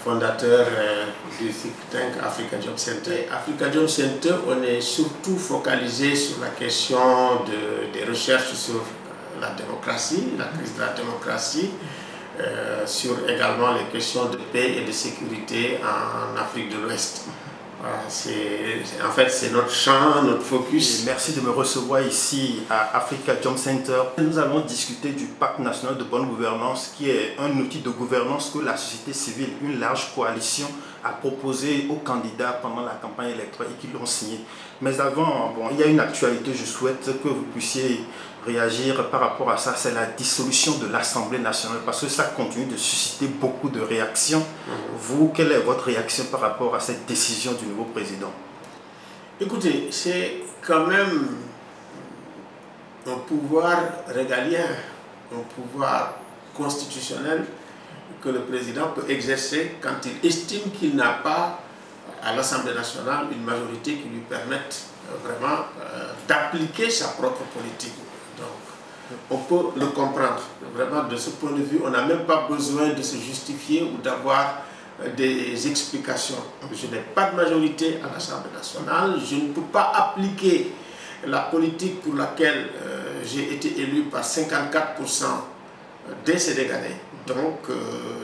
fondateur du think tank Africa Jom Center. Africa Jom Center, on est surtout focalisé sur la question des recherches sur la démocratie, la crise de la démocratie, sur également les questions de paix et de sécurité en Afrique de l'Ouest. Voilà, en fait, c'est notre champ, notre focus. Et merci de me recevoir ici à Africa Jom Center. Nous allons discuter du Pacte national de bonne gouvernance, qui est un outil de gouvernance que la société civile, une large coalition, a proposé aux candidats pendant la campagne électorale et qui l'ont signé. Mais avant, il y a une actualité, je souhaite que vous puissiez réagir par rapport à ça, c'est la dissolution de l'Assemblée nationale, parce que ça continue de susciter beaucoup de réactions. Vous, quelle est votre réaction par rapport à cette décision du nouveau président? Écoutez, c'est quand même un pouvoir régalien, un pouvoir constitutionnel que le président peut exercer quand il estime qu'il n'a pas à l'Assemblée nationale une majorité qui lui permette vraiment d'appliquer sa propre politique. Donc, on peut le comprendre. Vraiment, de ce point de vue, on n'a même pas besoin de se justifier ou d'avoir des explications. Je n'ai pas de majorité à l'Assemblée nationale. Je ne peux pas appliquer la politique pour laquelle j'ai été élu par 54% des Sénégalais. Donc,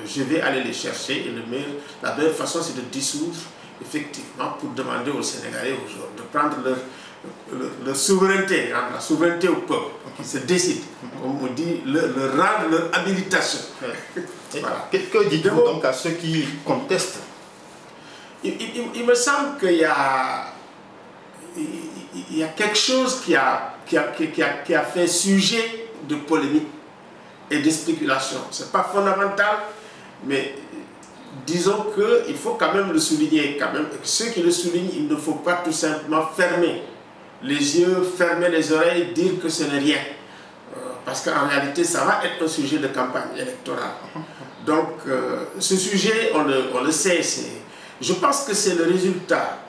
je vais aller les chercher. Et la meilleure façon, c'est de dissoudre, effectivement, pour demander aux Sénégalais aujourd'hui de prendre leur souveraineté, rendre la souveraineté au peuple, qui se décide, comme on dit, rendre leur habilitation. Voilà. Que dites-vous donc à ceux qui contestent? Il me semble qu'il y a quelque chose qui a fait sujet de polémique et de spéculation. Ce n'est pas fondamental, mais disons qu'il faut quand même le souligner. Ceux qui le soulignent, il ne faut pas tout simplement fermer les yeux, fermer les oreilles, dire que ce n'est rien. Parce qu'en réalité, ça va être un sujet de campagne électorale. Donc, ce sujet, on le sait, je pense que c'est le résultat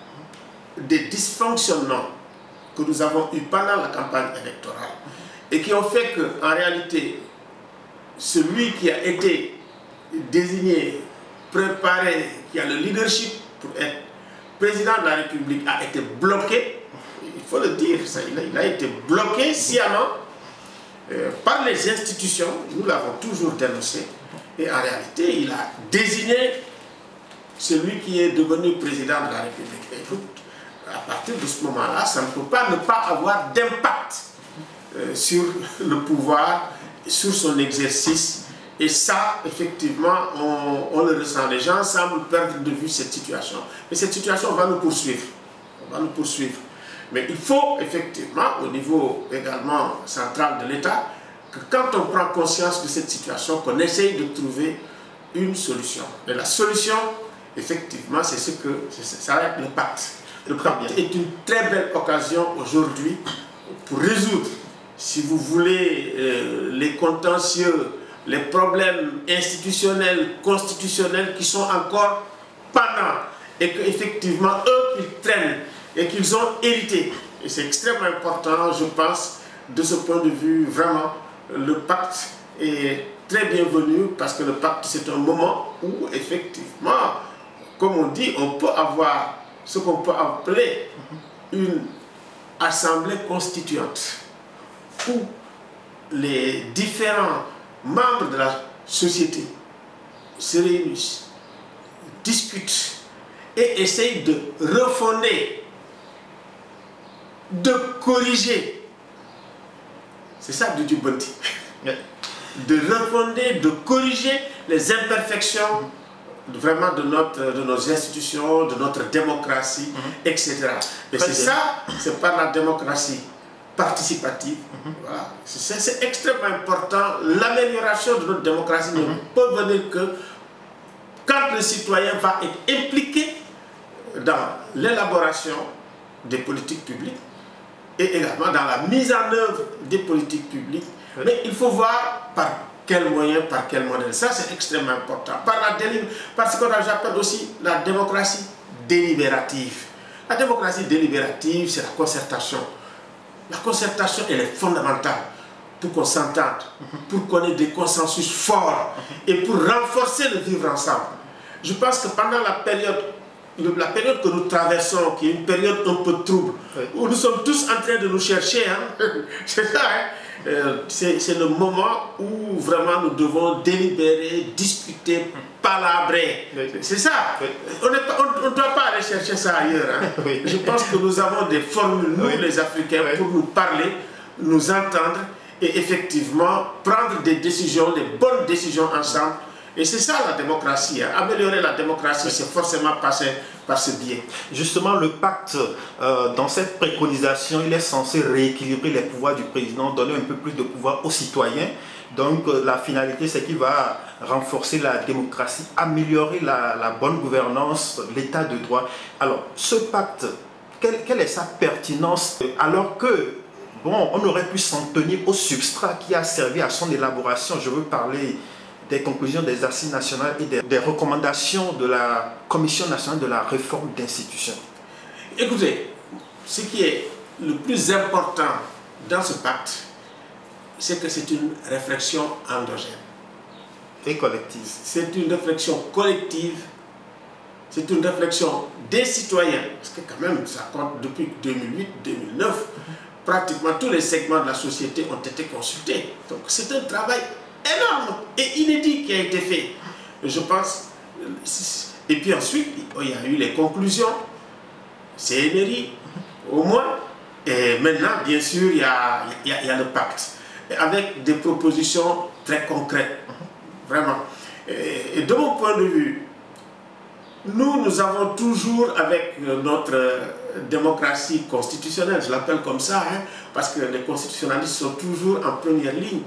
des dysfonctionnements que nous avons eus pendant la campagne électorale et qui ont fait qu'en réalité, celui qui a été désigné, préparé, qui a le leadership pour être président de la République a été bloqué. Il faut le dire, il a été bloqué sciemment par les institutions. Nous l'avons toujours dénoncé. Et en réalité, il a désigné celui qui est devenu président de la République. Écoute, à partir de ce moment-là, ça ne peut pas ne pas avoir d'impact sur le pouvoir, sur son exercice. Et ça, effectivement, on le ressent. Les gens semblent perdre de vue cette situation. Mais cette situation va nous poursuivre. On va nous poursuivre. Mais il faut effectivement, au niveau également central de l'État, que quand on prend conscience de cette situation, qu'on essaye de trouver une solution. Et la solution, effectivement, c'est ça va être le pacte. Le pacte est une très belle occasion aujourd'hui pour résoudre, si vous voulez, les contentieux, les problèmes institutionnels, constitutionnels qui sont encore pendants et qu'effectivement, eux, ils traînent et qu'ils ont hérité. Et c'est extrêmement important, je pense, de ce point de vue, vraiment, le pacte est très bienvenu parce que le pacte, c'est un moment où, effectivement, comme on dit, on peut avoir ce qu'on peut appeler une assemblée constituante où les différents membres de la société se réunissent, discutent et essayent de refonder, de corriger. C'est ça de Djibouti. De refonder, de corriger les imperfections vraiment de nos institutions, de notre démocratie, etc. Et c'est ça, c'est par la démocratie participative. Voilà. C'est extrêmement important. L'amélioration de notre démocratie ne peut venir que quand le citoyen va être impliqué dans l'élaboration des politiques publiques et également dans la mise en œuvre des politiques publiques. Mais il faut voir par quel moyen, par quel modèle. Ça, c'est extrêmement important. Par ce qu'on appelle aussi la démocratie délibérative. La démocratie délibérative, c'est la concertation. La concertation, elle est fondamentale pour qu'on s'entende, pour qu'on ait des consensus forts et pour renforcer le vivre ensemble. je pense que pendant la période que nous traversons, qui est une période un peu trouble, où nous sommes tous en train de nous chercher, hein, c'est ça, hein, c'est le moment où vraiment nous devons délibérer, discuter, palabrer. C'est ça. On ne doit pas aller chercher ça ailleurs. Hein. Je pense que nous avons des formules, nous les Africains, pour nous parler, nous entendre et effectivement prendre des décisions, des bonnes décisions ensemble. Et c'est ça la démocratie. Hein. Améliorer la démocratie, c'est forcément passer par ce biais. Justement, le pacte, dans cette préconisation, il est censé rééquilibrer les pouvoirs du président, donner un peu plus de pouvoir aux citoyens. Donc la finalité, c'est qu'il va renforcer la démocratie, améliorer la bonne gouvernance, l'état de droit. Alors, ce pacte, quelle est sa pertinence alors que, bon, on aurait pu s'en tenir au substrat qui a servi à son élaboration. Je veux parler des conclusions des assises nationales et des recommandations de la Commission nationale de la réforme d'institutions. Écoutez, ce qui est le plus important dans ce pacte, c'est que c'est une réflexion endogène. Et collective. C'est une réflexion collective, c'est une réflexion des citoyens, parce que quand même, ça compte depuis 2008-2009, pratiquement tous les segments de la société ont été consultés. Donc c'est un travail énorme et inédit qui a été fait, je pense. Et puis ensuite, il y a eu les conclusions, CNRI, au moins. Et maintenant, bien sûr, il y a le pacte, avec des propositions très concrètes, vraiment. Et de mon point de vue, nous avons toujours, avec notre démocratie constitutionnelle, je l'appelle comme ça, hein, parce que les constitutionnalistes sont toujours en première ligne.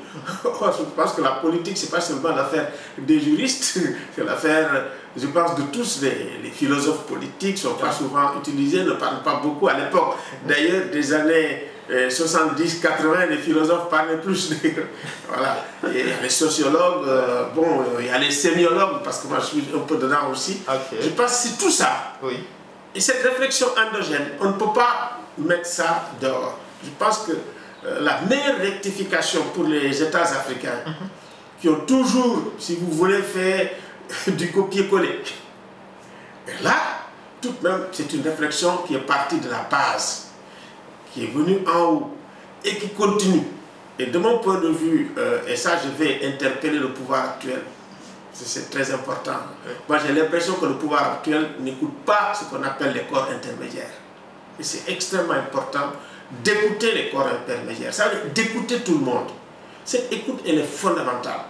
Je pense que la politique, ce n'est pas seulement l'affaire des juristes, c'est l'affaire, je pense, de tous. Les philosophes politiques ne sont pas souvent utilisés, ne parlent pas beaucoup à l'époque. D'ailleurs, des années 70-80, les philosophes parlaient plus. Voilà. Et les sociologues, bon, il y a les sémiologues, parce que moi je suis un peu dedans aussi. Je pense que c'est tout ça. Oui. Et cette réflexion endogène, on ne peut pas mettre ça dehors. Je pense que la meilleure rectification pour les États africains, qui ont toujours, si vous voulez, fait du copier-coller. Et là, tout de même, c'est une réflexion qui est partie de la base, qui est venue en haut et qui continue. Et de mon point de vue, et ça je vais interpeller le pouvoir actuel, c'est très important. Moi j'ai l'impression que le pouvoir actuel n'écoute pas ce qu'on appelle les corps intermédiaires. Et c'est extrêmement important d'écouter les corps intermédiaires, ça veut dire d'écouter tout le monde. Cette écoute, elle est fondamentale,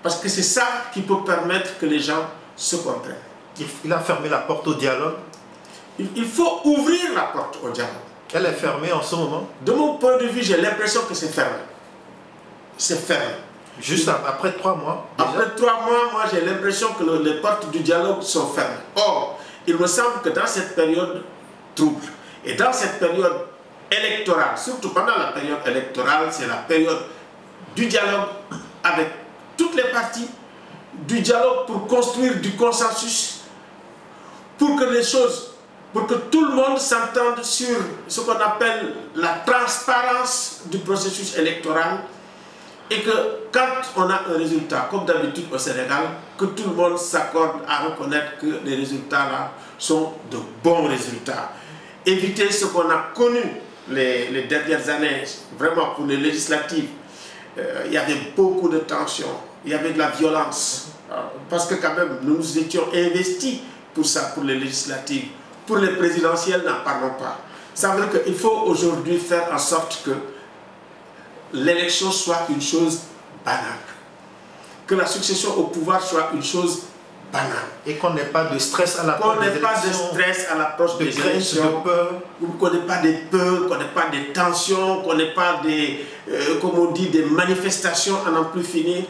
parce que c'est ça qui peut permettre que les gens se comprennent. Il a fermé la porte au dialogue. Il faut ouvrir la porte au dialogue. Elle est fermée en ce moment? De mon point de vue, j'ai l'impression que c'est fermé. C'est fermé. Juste après 3 mois déjà? Après 3 mois, moi j'ai l'impression que les portes du dialogue sont fermées. Or, il me semble que dans cette période trouble, et dans cette période électorale, surtout pendant la période électorale, c'est la période du dialogue avec toutes les parties, du dialogue pour construire du consensus, pour que les choses, pour que tout le monde s'entende sur ce qu'on appelle la transparence du processus électoral, et que quand on a un résultat, comme d'habitude au Sénégal, que tout le monde s'accorde à reconnaître que les résultats là sont de bons résultats. Éviter ce qu'on a connu les dernières années, vraiment pour les législatives, il y avait beaucoup de tensions, il y avait de la violence, parce que quand même nous nous étions investis pour ça, pour les législatives. Pour les présidentielles, n'en parlons pas. Ça veut dire qu'il faut aujourd'hui faire en sorte que l'élection soit une chose banale, que la succession au pouvoir soit une chose banale. Et qu'on n'ait pas de stress à l'approche des élections. Qu'on n'ait pas de stress à l'approche des élections. De peur. Qu'on n'ait pas de peur, qu'on n'ait pas de tensions, qu'on n'ait pas des, comme on dit, des manifestations à n'en plus finir.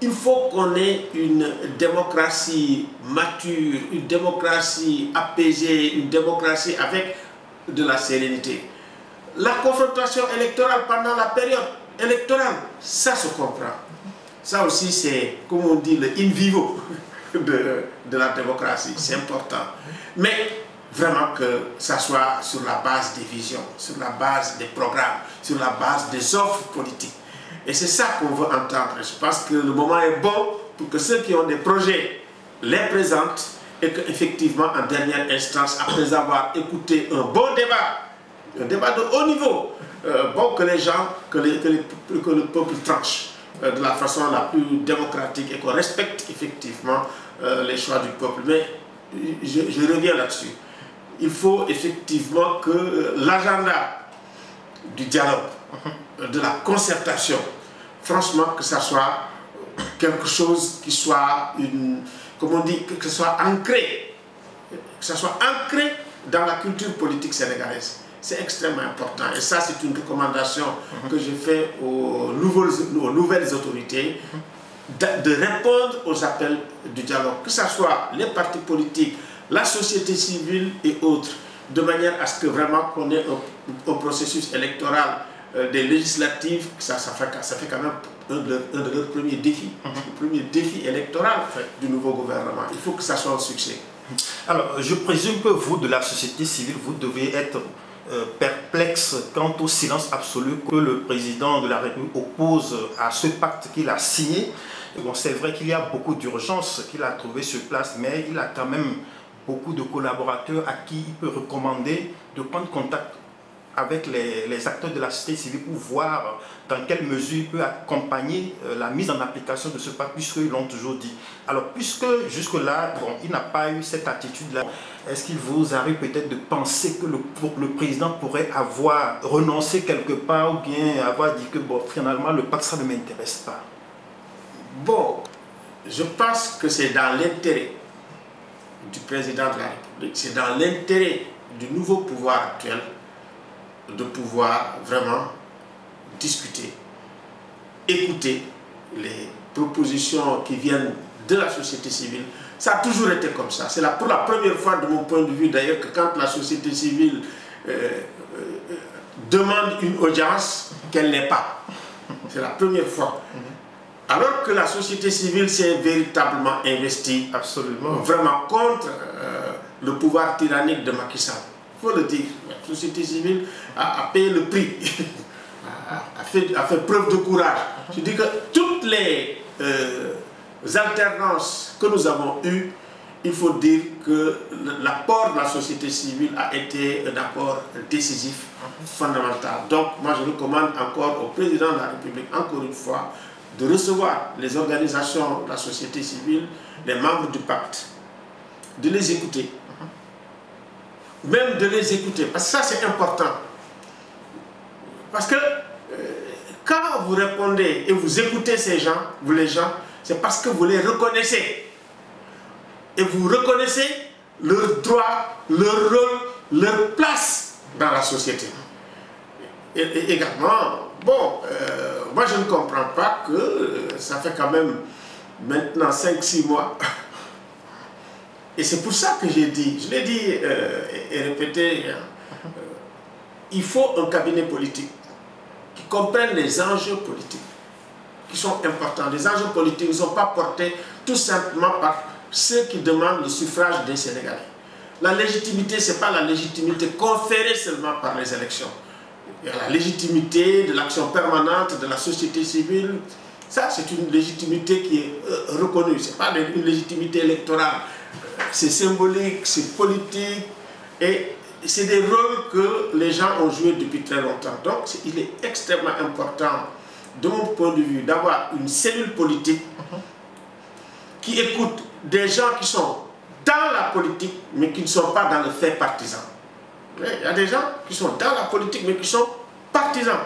Il faut qu'on ait une démocratie mature, une démocratie apaisée, une démocratie avec de la sérénité. La confrontation électorale pendant la période électorale, ça se comprend. Ça aussi, c'est, comme on dit, le in vivo de la démocratie. C'est important. Mais vraiment que ça soit sur la base des visions, sur la base des programmes, sur la base des offres politiques. Et c'est ça qu'on veut entendre. Je pense que le moment est bon pour que ceux qui ont des projets les présentent et qu'effectivement, en dernière instance, après avoir écouté un bon débat de haut niveau, bon que les gens, que le peuple tranche de la façon la plus démocratique et qu'on respecte effectivement les choix du peuple. Mais je reviens là-dessus. Il faut effectivement que l'agenda du dialogue, de la concertation, franchement, que ça soit quelque chose qui soit comme on dit, que ce soit ancré, dans la culture politique sénégalaise. C'est extrêmement important. Et ça, c'est une recommandation que je fais aux nouvelles autorités de répondre aux appels du dialogue, que ce soit les partis politiques, la société civile et autres, de manière à ce que vraiment qu'on ait un processus électoral des législatives. Ça fait quand même un de leurs premiers défis, le premier défi électoral du nouveau gouvernement. Il faut que ça soit un succès. Alors, je présume que vous, de la société civile, vous devez être perplexe quant au silence absolu que le président de la République oppose à ce pacte qu'il a signé. Bon, c'est vrai qu'il y a beaucoup d'urgences qu'il a trouvées sur place, mais il a quand même beaucoup de collaborateurs à qui il peut recommander de prendre contact avec les acteurs de la société civile pour voir dans quelle mesure il peut accompagner la mise en application de ce pacte, puisqu'ils l'ont toujours dit. Alors, puisque jusque-là, bon, il n'a pas eu cette attitude-là, est-ce qu'il vous arrive peut-être de penser que le président pourrait avoir renoncé quelque part ou bien avoir dit que bon, finalement, le pacte, ça ne m'intéresse pas? Bon, je pense que c'est dans l'intérêt du président de la République, c'est dans l'intérêt du nouveau pouvoir actuel de pouvoir vraiment discuter, écouter les propositions qui viennent de la société civile. Ça a toujours été comme ça. C'est pour la première fois de mon point de vue d'ailleurs que quand la société civile demande une audience qu'elle n'est pas. C'est la première fois. Alors que la société civile s'est véritablement investie, absolument, vraiment contre le pouvoir tyrannique de Macky Sall. Il faut le dire, la société civile a payé le prix, a fait preuve de courage. Je dis que toutes les alternances que nous avons eues, il faut dire que l'apport de la société civile a été un apport décisif, fondamental. Donc, moi, je recommande encore au président de la République, encore une fois, de recevoir les organisations de la société civile, les membres du pacte, de les écouter. Même de les écouter, parce que ça c'est important. Parce que quand vous répondez et vous écoutez ces gens, les gens, c'est parce que vous les reconnaissez. Et vous reconnaissez leurs droits, leur rôle, leur place dans la société. Et également, bon, moi je ne comprends pas que ça fait quand même maintenant 5-6 mois. Et c'est pour ça que j'ai dit, je l'ai dit et répété, il faut un cabinet politique qui comprenne les enjeux politiques qui sont importants. Les enjeux politiques ne sont pas portés tout simplement par ceux qui demandent le suffrage des Sénégalais. La légitimité, ce n'est pas la légitimité conférée seulement par les élections. Il y a la légitimité de l'action permanente de la société civile. Ça, c'est une légitimité qui est reconnue. Ce n'est pas une légitimité électorale. C'est symbolique, c'est politique. Et c'est des rôles que les gens ont joués depuis très longtemps. Donc, il est extrêmement important, de mon point de vue, d'avoir une cellule politique qui écoute des gens qui sont dans la politique, mais qui ne sont pas dans le fait partisan. Il y a des gens qui sont dans la politique, mais qui sont partisans.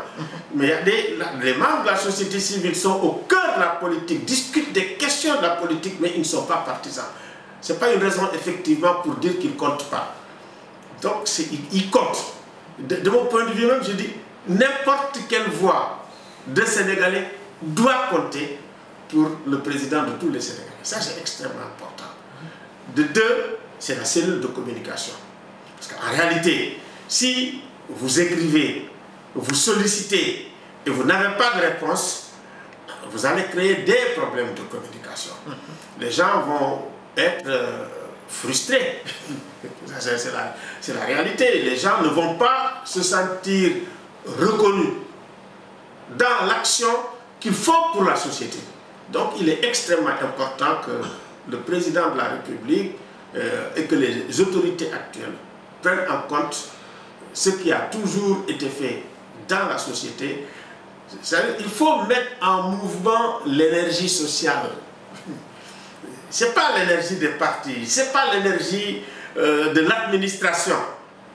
Mais il y a les membres de la société civile sont au cœur de la politique, discutent des questions de la politique, mais ils ne sont pas partisans. Ce n'est pas une raison, effectivement, pour dire qu'ils ne comptent pas. Donc, ils comptent. De mon point de vue même, je dis, n'importe quelle voix de Sénégalais doit compter pour le président de tous les Sénégalais. Ça, c'est extrêmement important. De deux, c'est la cellule de communication. Parce qu'en réalité, si vous écrivez, vous sollicitez et vous n'avez pas de réponse, vous allez créer des problèmes de communication. Les gens vont être frustrés. C'est la réalité. Les gens ne vont pas se sentir reconnus dans l'action qu'ils font pour la société. Donc il est extrêmement important que le président de la République et que les autorités actuelles prennent en compte ce qui a toujours été fait dans la société. Il faut mettre en mouvement l'énergie sociale. Ce n'est pas l'énergie des partis, ce n'est pas l'énergie de l'administration,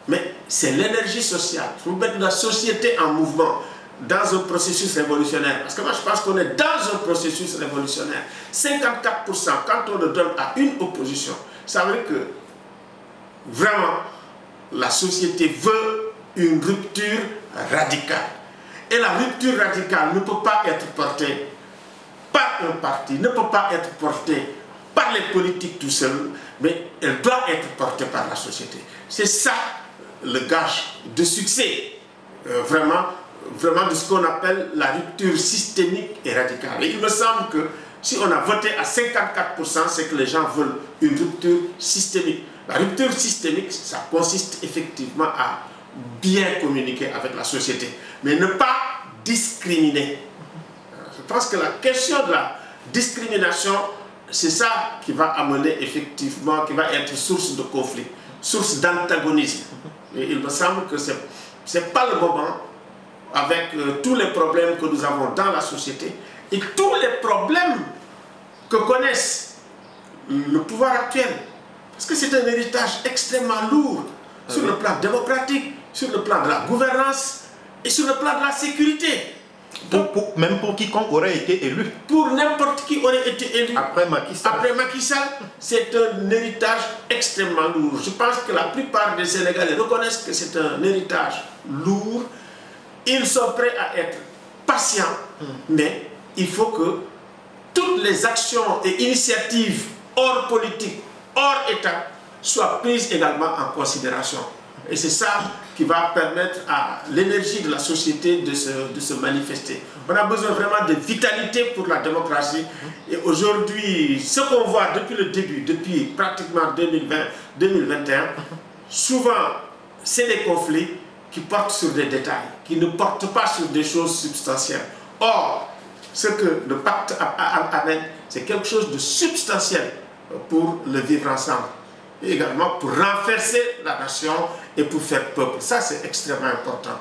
mais c'est l'énergie sociale. Il faut mettre la société en mouvement dans un processus révolutionnaire. Parce que moi je pense qu'on est dans un processus révolutionnaire. 54%, quand on le donne à une opposition, ça veut dire que vraiment la société veut une rupture radicale. Et la rupture radicale ne peut pas être portée par un parti, ne peut pas être portée par les politiques tout seuls, mais elle doit être portée par la société. C'est ça le gage de succès, vraiment de ce qu'on appelle la rupture systémique et radicale. Et il me semble que si on a voté à 54%, c'est que les gens veulent une rupture systémique. La rupture systémique, ça consiste effectivement à bien communiquer avec la société, mais ne pas discriminer. Je pense que la question de la discrimination, c'est ça qui va amener effectivement, qui va être source de conflit, source d'antagonisme. Et il me semble que ce n'est pas le moment, avec tous les problèmes que nous avons dans la société et tous les problèmes que connaissent le pouvoir actuel. Parce que c'est un héritage extrêmement lourd sur le plan démocratique, sur le plan de la gouvernance et sur le plan de la sécurité. Même pour quiconque aurait été élu. Pour n'importe qui aurait été élu. Après Macky Sall. Après Macky Sall, c'est un héritage extrêmement lourd. Je pense que la plupart des Sénégalais reconnaissent que c'est un héritage lourd. Ils sont prêts à être patients, mais il faut que toutes les actions et initiatives hors politique, hors État, soient prises également en considération. Et c'est ça qui va permettre à l'énergie de la société de se manifester. On a besoin vraiment de vitalité pour la démocratie. Et aujourd'hui, ce qu'on voit depuis le début, depuis pratiquement 2020-2021, souvent, c'est des conflits qui portent sur des détails, qui ne portent pas sur des choses substantielles. Or, ce que le pacte amène, c'est quelque chose de substantiel pour le vivre ensemble. Et également pour renverser la nation et pour faire peuple. Ça, c'est extrêmement important.